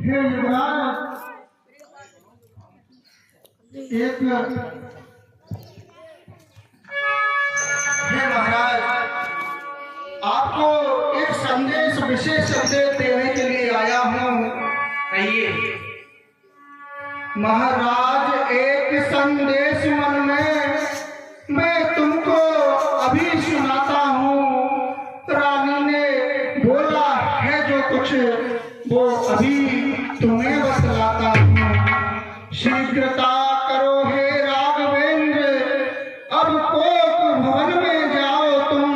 हे युवराज, हे महाराज, आपको एक संदेश, विशेष संदेश देने के लिए आया हूँ। कहिए महाराज, एक संदेश मन में मैं तुमको अभी सुनाता हूँ। रानी ने बोला है जो कुछ वो अभी तुम्हें बतलाता हूँ। शीघ्रता करो हे राघवेंद्र, अब कोक भवन में जाओ तुम।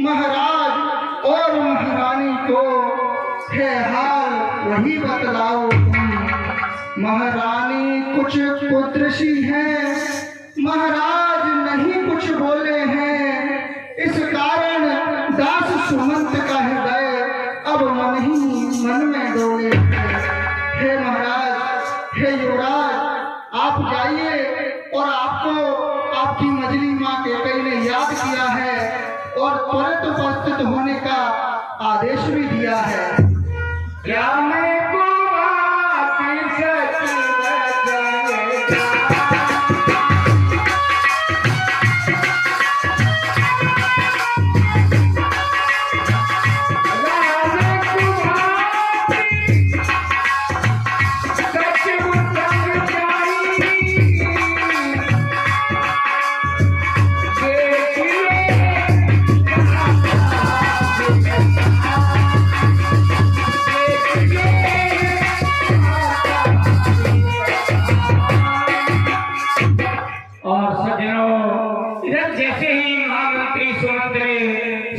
महाराज और महारानी को है हाल वही बतलाओ तुम। महारानी कुछ कुदृशी है, महाराज नहीं कुछ बोले हैं। इस कारण दास सुमंत का हृदय अब मन ही मन में डोले। हे महाराज, हे युवराज, आप जाइए और आपको आपकी मजली माँ के कई ने याद किया है और तुरंत उपस्थित होने का आदेश भी दिया है। क्या मैं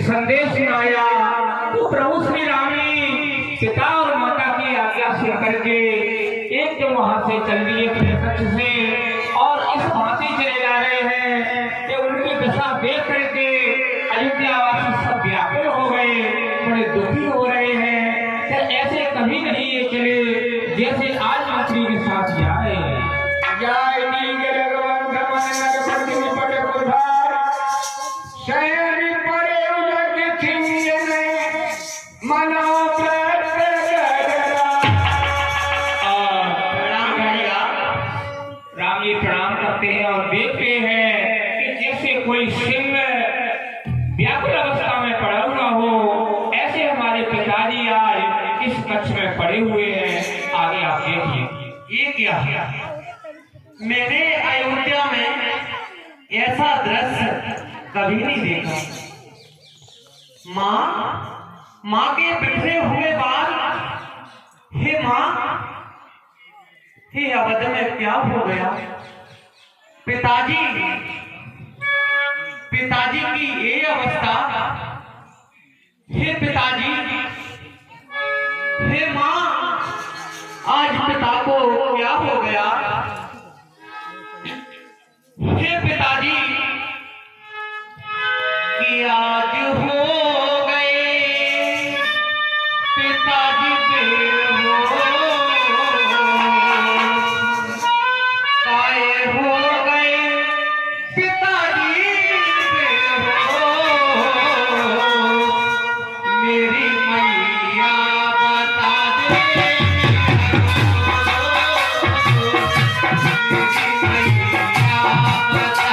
संदेश सुनाया तो प्रभु श्री राम ने पिता और माता की आज्ञा से करके एकदम वहां से चल दिए अपने कक्ष से और इस भांति चले जा रहे हैं कि उनकी दशा देख करके अयोध्यावासी सब व्याकुल हो गए, बड़े दुखी हो रहे हैं कि ऐसे कभी नहीं ये चले जैसे आज मंत्री के साथ जाए। प्रणाम करते हैं और देखते हैं कि जैसे कोई सिंह व्याकुल अवस्था में पड़ा हुआ हो, ऐसे हमारे पिताजी आज इस कक्ष में पड़े हुए हैं। आगे आप देखिए ये क्या है। मैंने अयोध्या में ऐसा दृश्य कभी नहीं देखा। माँ के बिखरे हुए बाल, हे माँ, हे अवध में क्या हो गया। पिताजी की ये अवस्था, हे पिताजी, हे माँ, आज पिता को क्या हो गया। हे पिताजी कि आज हो बता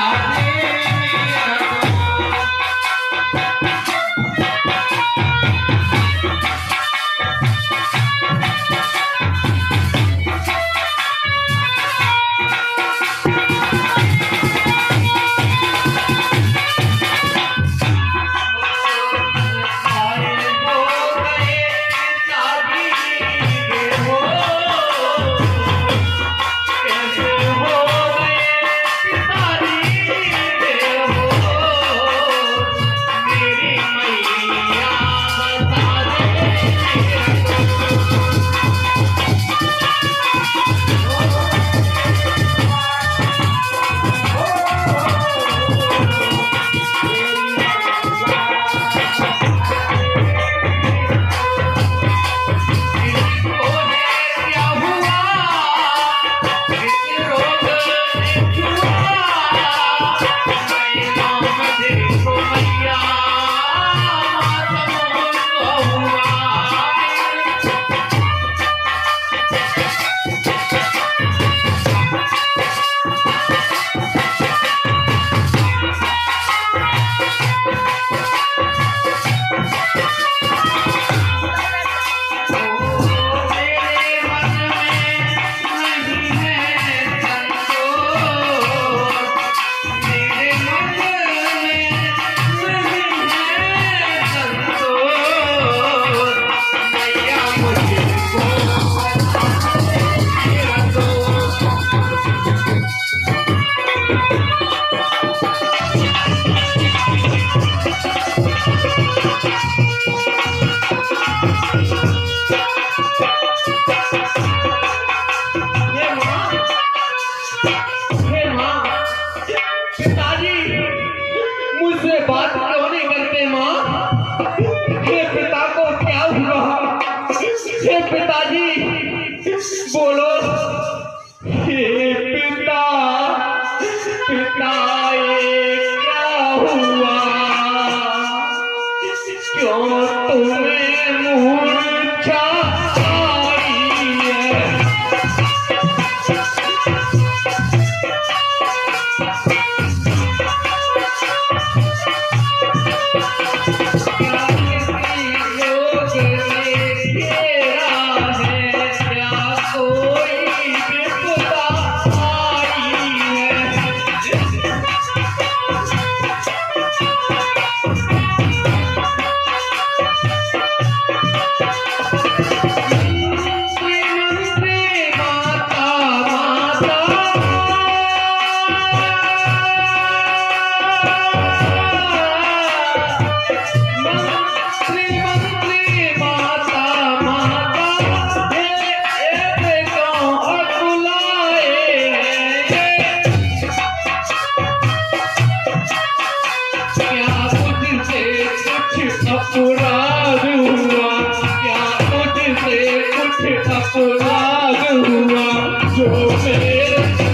कुछ अपराध हुआ जो मेरे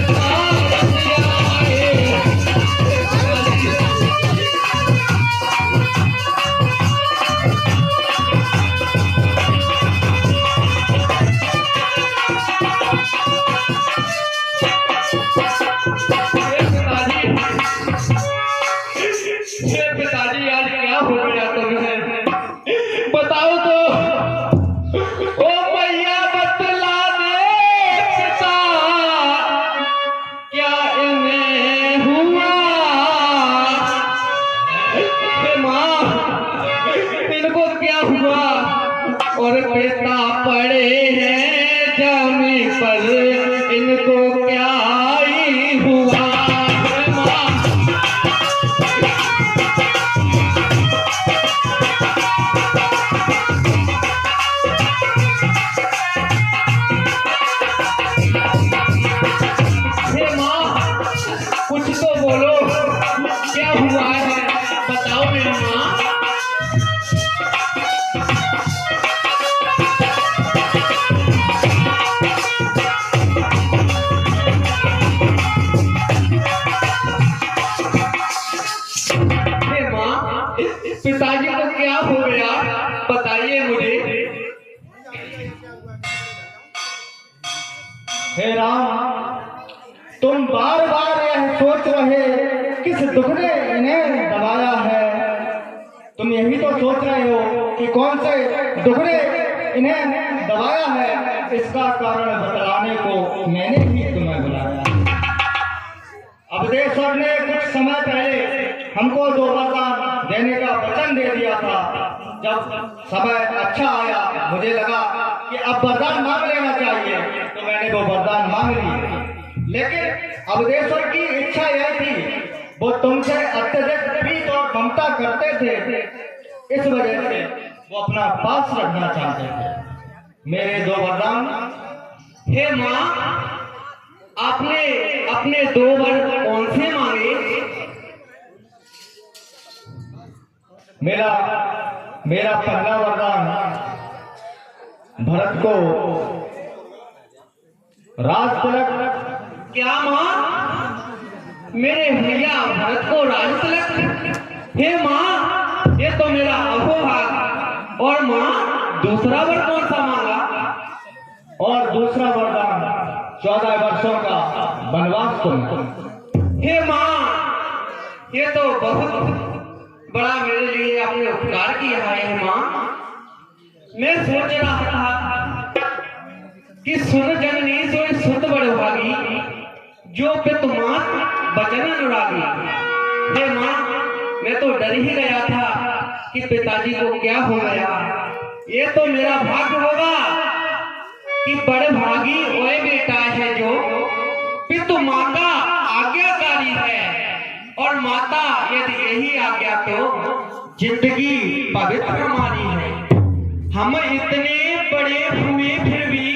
साथ आए। पिताजी आज क्या हो गया तुम्हें, बताओ तो। ओ मैया बतला दे पिता, क्या इन्हें हुआ। माँ इनको क्या हुआ। और पिता पड़े हैं जामी पर, इनको क्या ही हुआ। कुछ तो बोलो, क्या हुआ है, बताओ मेरी माँ। माँ पिताजी को क्या हो गया, बताइए मुझे। हे राम, तुम बार बार यह सोच रहे किस दुख ने इन्हें दबाया है। तुम यही तो सोच रहे हो कि कौन से दुख ने इन्हें दबाया है। इसका कारण बतलाने को मैंने ही तुम्हें बुलाया। अवधेश्वर ने कुछ समय पहले हमको 2 वरदान देने का वचन दे दिया था। जब समय अच्छा आया, मुझे लगा कि अब वरदान मांग लेना चाहिए, तो मैंने वो वरदान मांग ली। लेकिन अवधेश्वर की इच्छा यह थी, वो तुमसे अत्यधिक प्रीत और ममता करते थे, इस वजह से वो अपना पास रखना चाहते थे। मेरे 2 वरदान। हे माँ, आपने अपने 2 वर कौन से मांगे। मेरा पहला वरदान भरत को राज तिलक। क्या माँ, मेरे भैया भरत को राज तिलक। हे माँ, ये तो मेरा अहोभाग। और माँ दूसरा वर कौन सा मांगा। और दूसरा वरदान 14 वर्षों का वनवास तुम। हे माँ, ये तो बहुत बड़ा मेरे लिए आपने उपकार किया है। माँ मैं सोच रहा था कि सुन जननी सोई सुत बड़भागी, जो पितुमात बचन अनुरागी। हे माँ, मैं तो डर ही गया था कि पिताजी को क्या हो गया। ये तो मेरा भाग्य होगा कि बड़े भागी वह बेटा है जो पितु माँ का आज्ञाकारी है। और माता यदि यही आज्ञा तो जिंदगी पवित्र हमारी है। हम इतने बड़े हुए फिर भी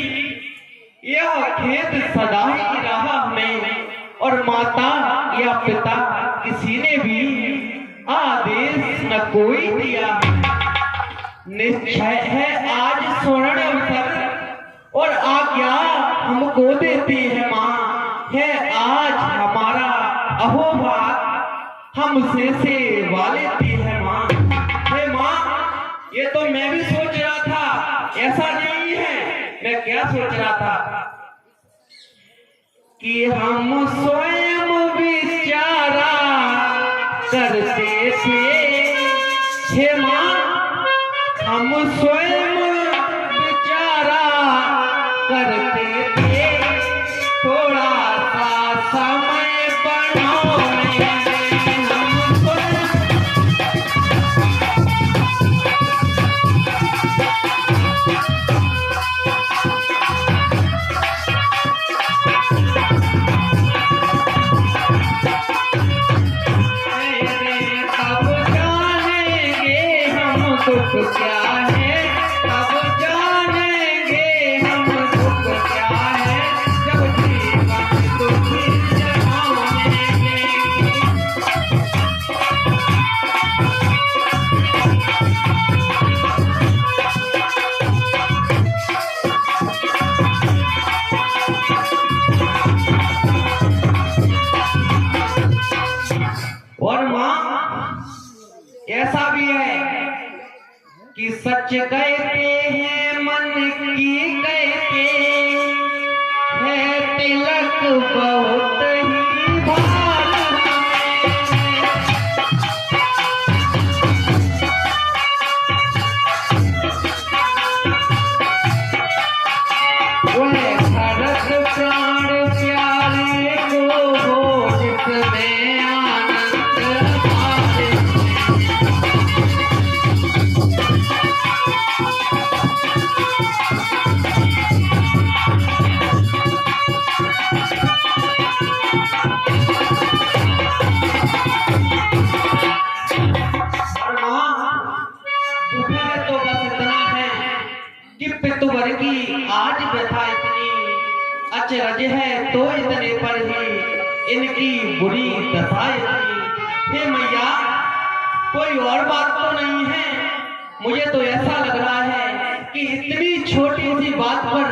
यह खेद सदा ही रहा हमें। और माता या पिता किसी ने भी आदेश न कोई दिया। निश्चय है आज स्वर्ण अवसर और आज्ञा हमको देती है माँ। है आज हमारा अहोभाग, हमसे सेवा लेती है माँ। हे माँ, ये तो मैं भी सोच रहा था, ऐसा नहीं है। मैं क्या सोच रहा था कि हम स्वयं विचारा करते थे। हे माँ, हम स्वयं विचारा करते थे। थोड़ा सा समय बनाओ, दुख क्या है तब जानेंगे हम। दुख क्या है जब जीवन दुखी जहाँ बहुत ही भाग वह भरत प्राण प्यारे को हो जिसमें आनंद पाए। और वहाँ उधर तो बस इतना है कि पितुवर की आज व्यथा इतनी अचरज है तो इतने पर ही इनकी बुरी दशा इतनी। हे मैया कोई और बात तो नहीं है, मुझे तो ऐसा लग रहा है कि इतनी छोटी सी बात पर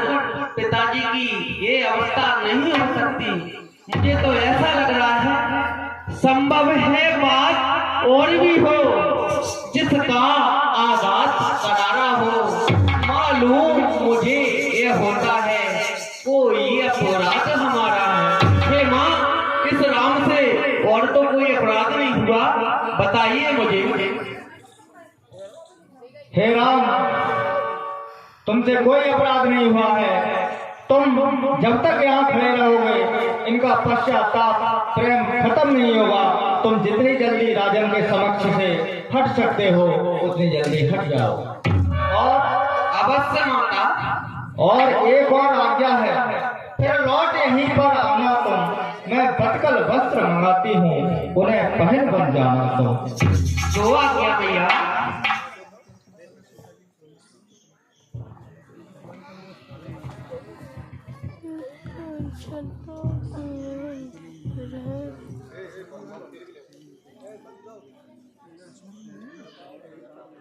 पिताजी की ये अवस्था नहीं हो सकती। मुझे तो ऐसा लग रहा है संभव है बात और भी हो जिसका आघात करारा हो। मालूम मुझे ये होता है कोई अपराध हमारा है। हे माँ इस राम से और तो कोई अपराध नहीं हुआ, बताइए मुझे। हे राम, तुमसे कोई अपराध नहीं हुआ है। तुम जब तक यहाँ खड़े रहोगे इनका पश्चाताप प्रेम खत्म नहीं होगा। तुम जितनी जल्दी राजन के समक्ष से हट सकते हो उतनी जल्दी हट जाओ। और अवश्य माता। और एक और आज्ञा है, फिर लौट यहीं पर आना तुम। मैं बटकल वस्त्र मंगाती हूँ, उन्हें पहन बन जाना तुम। जो आज्ञा भैया। चलो